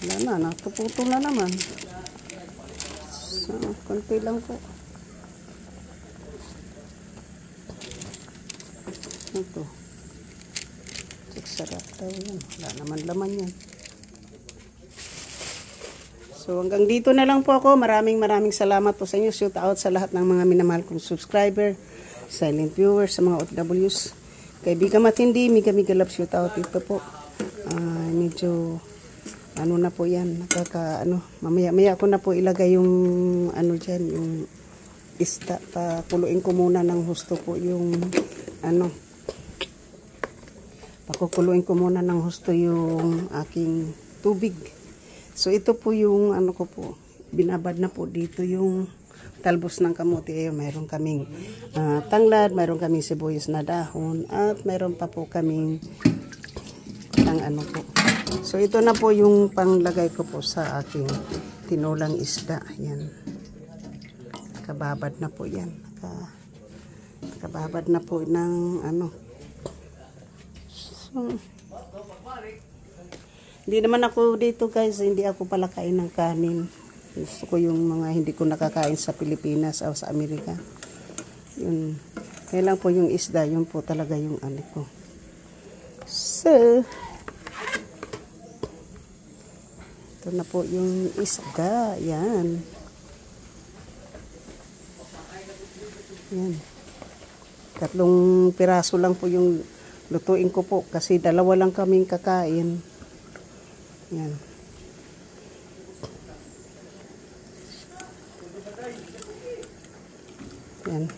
Wala na, natuputo na naman. So, konti lang po. Ito. Sarap daw yan. Wala naman laman yan. So, hanggang dito na lang po ako. Maraming salamat po sa inyo. Shout out sa lahat ng mga minamahal kong subscriber, silent viewers, sa mga OFWs. Kaibigan matindi, miga love shout out. Ito po. Medyo, ano na po yan. Mamaya ko na po ilagay yung, dyan, yung isda. Pakuluin ko muna ng husto po yung, pakukuluin ko muna ng husto yung aking tubig. So ito po yung ko po, binabad na po dito yung talbos ng kamote. Mayroon kaming tanglad, mayroon kaming sibuyas na dahon, at mayroon pa po kaming po. So ito na po yung panglagay ko po sa aking tinulang isda. Yan. Nakababad na po yan. Nakababad na po ng hindi naman ako dito guys, hindi ako pala kain ng kanin. Gusto ko yung mga hindi ko nakakain sa Pilipinas o sa Amerika. Yun. Kaya lang po yung isda, yun po talaga yung ko. So, ito na po yung isda. Yan. Yan. 3 piraso lang po yung lutuin ko po kasi 2 lang kaming kakain. Yan. Yan.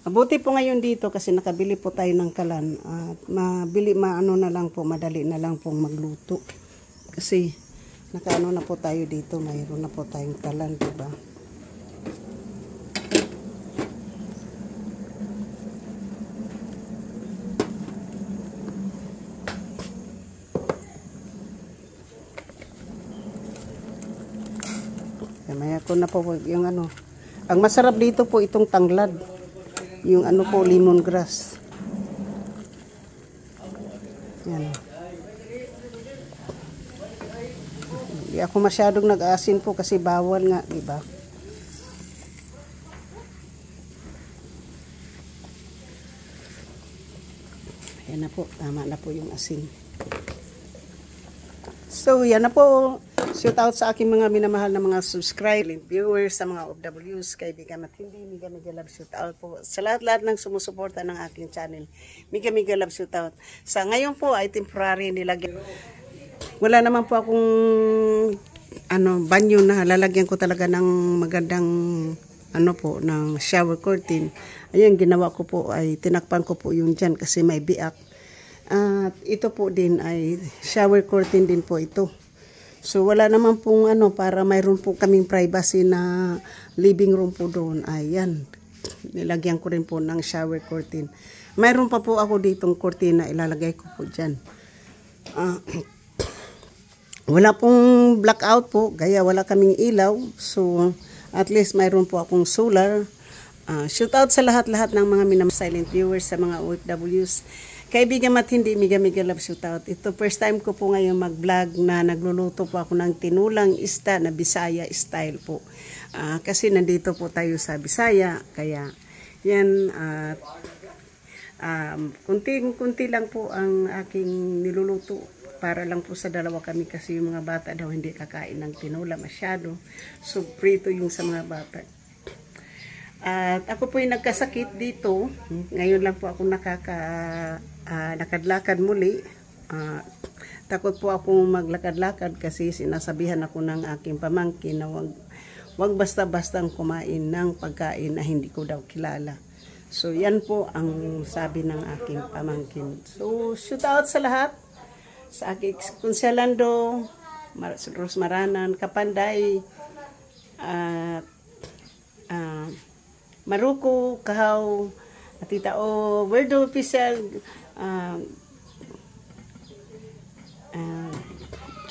Mabuti po ngayon dito kasi nakabili po tayo ng kalan at na lang po, madali na lang pong magluto. Kasi nakaano na po tayo dito, mayroon na po tayong kalan, diba? Maya ko na po yung ang masarap dito po itong tanglad. Yung po, lemongrass. Yan. Hindi ako masyadong nag-asin po kasi bawal nga, diba? Ayan na po, tama na po yung asin. So, yan na po. Shout out sa aking mga minamahal na mga subscribers, viewers, sa mga OFWs, kaibigan matindi, miga love shout out po. Sa lahat-lahat ng sumusuporta ng aking channel, miga love shout out. Sa ngayon po ay temporary nilagyan. Wala naman po akong banyo na lalagyan ko talaga ng magandang ng shower curtain. Ayun, ginawa ko po ay tinakpan ko po yung dyan kasi may biak. At ito po din ay shower curtain din po ito. So wala naman pong para mayroon po kaming privacy na living room po doon. Ayan. Nilagyan ko rin po ng shower curtain. Mayroon pa po ako ditong curtain na ilalagay ko po dyan. Wala pong blackout po, kaya wala kaming ilaw. So at least mayroon po akong solar. Shout out sa lahat-lahat ng mga silent viewers, sa mga OFWs. Kaibigan matindi, miga love shout out. Ito first time ko po ngayon mag-vlog na nagluluto po ako ng tinulang isda na Bisaya style po. Kasi nandito po tayo sa Bisaya, kaya yan kunti lang po ang aking niluluto para lang po sa 2 kami kasi yung mga bata daw hindi kakain ng tinula masyado. So prito yung sa mga bata. At ako po yung nagkasakit dito. Ngayon lang po ako nakadlakad muli. Takot po ako maglakad-lakad kasi sinasabihan ako ng aking pamangkin na wag basta-bastang kumain ng pagkain na hindi ko daw kilala. So yan po ang sabi ng aking pamangkin. So shout out sa lahat. Sa aking Conselando, Rosmaranan, Kapanday, Maruko, Kahaw, Tita O, Werdo Official,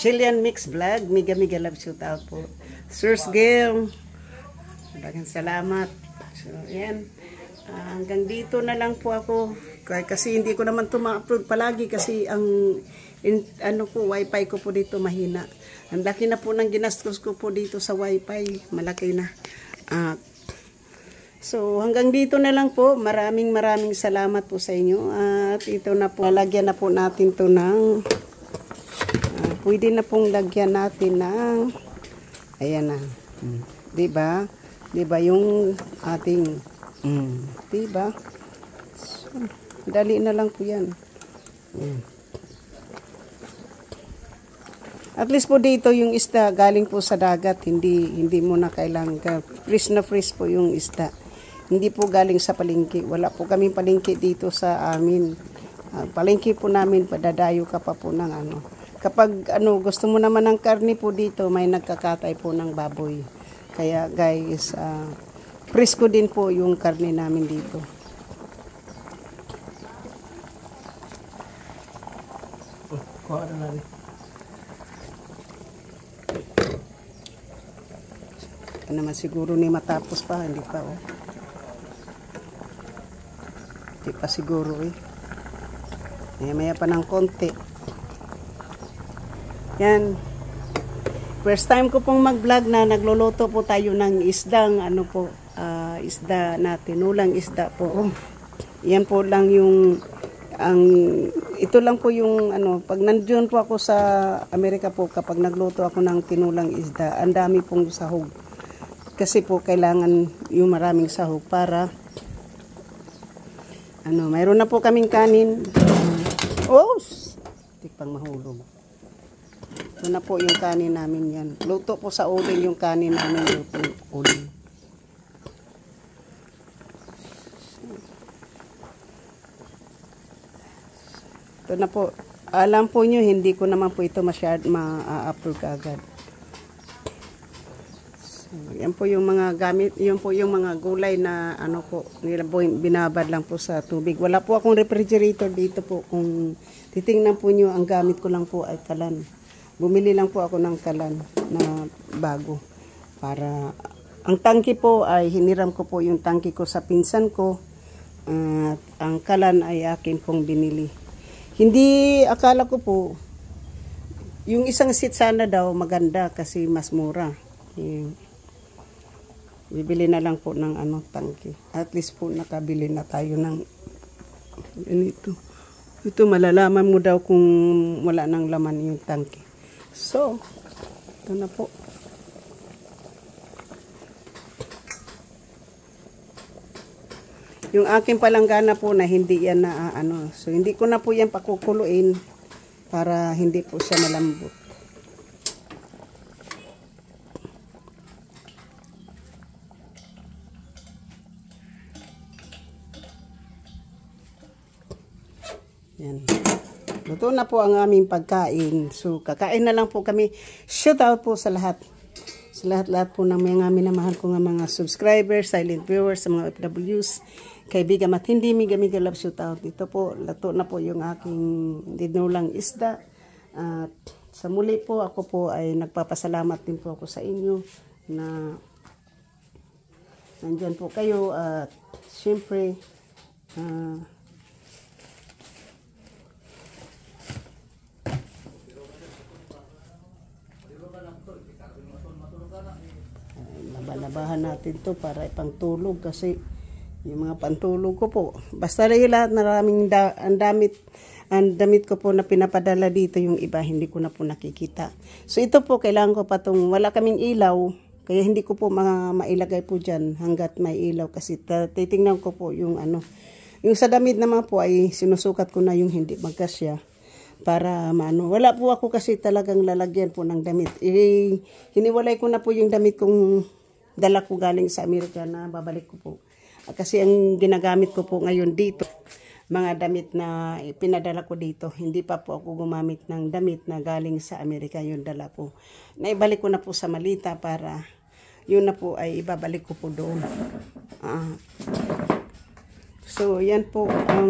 Chilean Mix Vlog, miga love shout out po. Source Gale, maraming salamat. So, yan. Hanggang dito na lang po ako. Kasi hindi ko naman ito ma-upload palagi kasi ang wifi ko po dito mahina. Ang laki na po ng ginastos ko po dito sa wifi. Malaki na. So hanggang dito na lang po. Maraming salamat po sa inyo. At ito na po. Lalagyan na po natin to ng pwede na pong lagyan natin ng ayan na. Diba? Diba yung ating diba? So, dali na lang po yan. At least po dito yung isda galing po sa dagat, hindi mo na kailangan fresh po yung isda. Hindi po galing sa palengke. Wala po kaming palengke dito sa amin. Palengke po namin padadayo ka pa po ng ano. Kapag gusto mo naman ng karne po dito, may nagkakatay po ng baboy. Kaya guys, presko din po yung karne namin dito. Kuha na natin. Naman siguro ni matapos pa, hindi pa Hindi pa siguro Maya pa ng konti. Yan. First time ko pong mag-vlog na nagluluto po tayo ng isdang isda na tinulang isda po. Yan po lang yung ito lang po yung pag nandiyon po ako sa Amerika po, kapag nagluto ako ng tinulang isda, ang dami pong sahog. Kasi po kailangan yung maraming sahog para mayroon na po kaming kanin. Tikpang mahulog. Ito na po yung kanin namin yan. Luto po sa uling yung kanin namin. Luto uling. Ito na po. Alam po nyo, hindi ko naman po ito ma-upload agad. So, yan po yung mga gamit, yun po yung mga gulay na binabad lang po sa tubig. Wala po akong refrigerator dito po. Kung titingnan po nyo, ang gamit ko lang po ay kalan. Bumili lang po ako ng kalan na bago. Para, ang tangki po ay hiniram ko po yung tangki ko sa pinsan ko. At ang kalan ay akin pong binili. Hindi, akala ko po, yung isang seat sana daw maganda kasi mas mura. Bibili na lang po ng tangki. At least po nakabili na tayo ng ganito. Ito malalaman mo daw kung wala nang laman yung tangki. So, ito na po. Yung aking palanggana po na hindi yan na So, hindi ko na po yan pakukuluin para hindi po siya malambot. Yan. Luto na po ang aming pagkain. So, kakain na lang po kami. Shout out po sa lahat. Sa lahat-lahat po ng mga minamahal ko ng mga subscribers, silent viewers, sa mga OFWs, kaibigan at hindi miga love shout out. Ito po, luto na po yung aking tinulang isda. At sa muli po, ako po ay nagpapasalamat din po ako sa inyo na nandyan po kayo. At syempre, labalabahan natin to para ipangtulog kasi yung mga pantulog ko po. Basta rin lahat maraming ang damit ko po na pinapadala dito, yung iba hindi ko na po nakikita. So ito po kailangan ko pa tong, wala kaming ilaw kaya hindi ko po mailagay po dyan hanggat may ilaw kasi titingnan ko po yung yung sa damit naman po ay sinusukat ko na yung hindi magkasya para wala po ako kasi talagang lalagyan po ng damit. Hiniwalay ko na po yung damit kong dala ko galing sa Amerika na babalik ko po. Kasi ang ginagamit ko po ngayon dito, mga damit na pinadala ko dito. Hindi pa po ako gumamit ng damit na galing sa Amerika, yung dala po. Naibalik ko na po sa malita para yun na po ay ibabalik ko po doon. So, yan po ang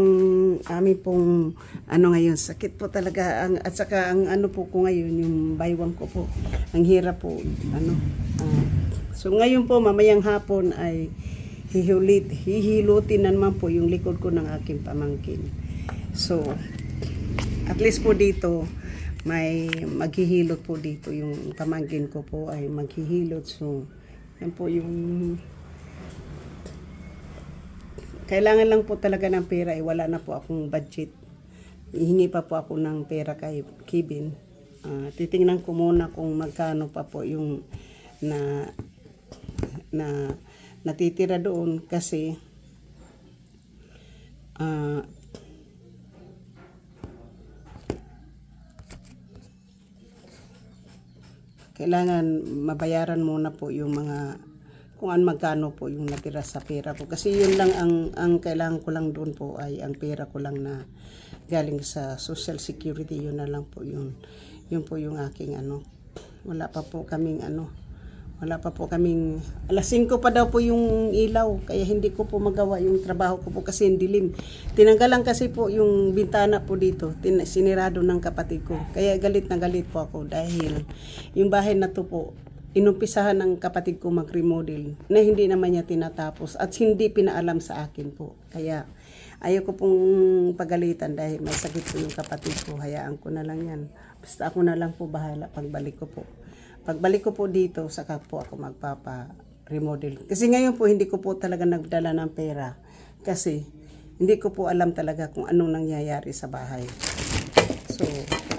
aming pong ngayon. Sakit po talaga. At saka ang po ko ngayon, yung baywang ko po. Ang hirap po. So, ngayon po, mamayang hapon ay hihilutin na naman po yung likod ko ng aking pamangkin. So, at least po dito, may maghihilot po dito. Yung pamangkin ko po ay maghihilot. So, yan po yung kailangan lang po talaga ng pera. Wala na po akong budget. Hihingi pa po ako ng pera kay Kevin. Titingnan ko muna kung magkano pa po yung natitira doon kasi kailangan mabayaran muna po yung mga kung magkano po yung natira sa pera ko. Kasi yun lang ang kailangan ko lang doon po ay ang pera ko lang na galing sa Social Security. Yun na lang po yun. Yun po yung aking wala pa po kaming alas 5 pa daw po yung ilaw. Kaya hindi ko po magawa yung trabaho ko po kasi dilim. Tinanggalan kasi po yung bintana po dito. Sinirado ng kapatid ko. Kaya galit na galit po ako dahil yung bahay na to po inumpisahan ng kapatid ko mag-remodel na hindi naman niya tinatapos at hindi pinaalam sa akin po. Kaya ayaw ko pong pagalitan dahil may sakit po yung kapatid ko. Hayaan ko na lang yan. Basta ako na lang po bahala pagbalik ko po. Pagbalik ko po dito, saka po ako magpapa-remodel. Kasi ngayon po hindi ko po talaga nagdala ng pera. Kasi hindi ko po alam talaga kung anong nangyayari sa bahay. So,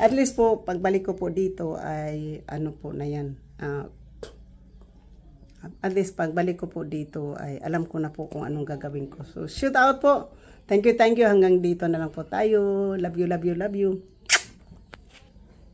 at least po pagbalik ko po dito ay po na yan. At least pagbalik ko po dito ay alam ko na po kung anong gagawin ko. So, shoot out po. Thank you. Hanggang dito na lang po tayo. Love you.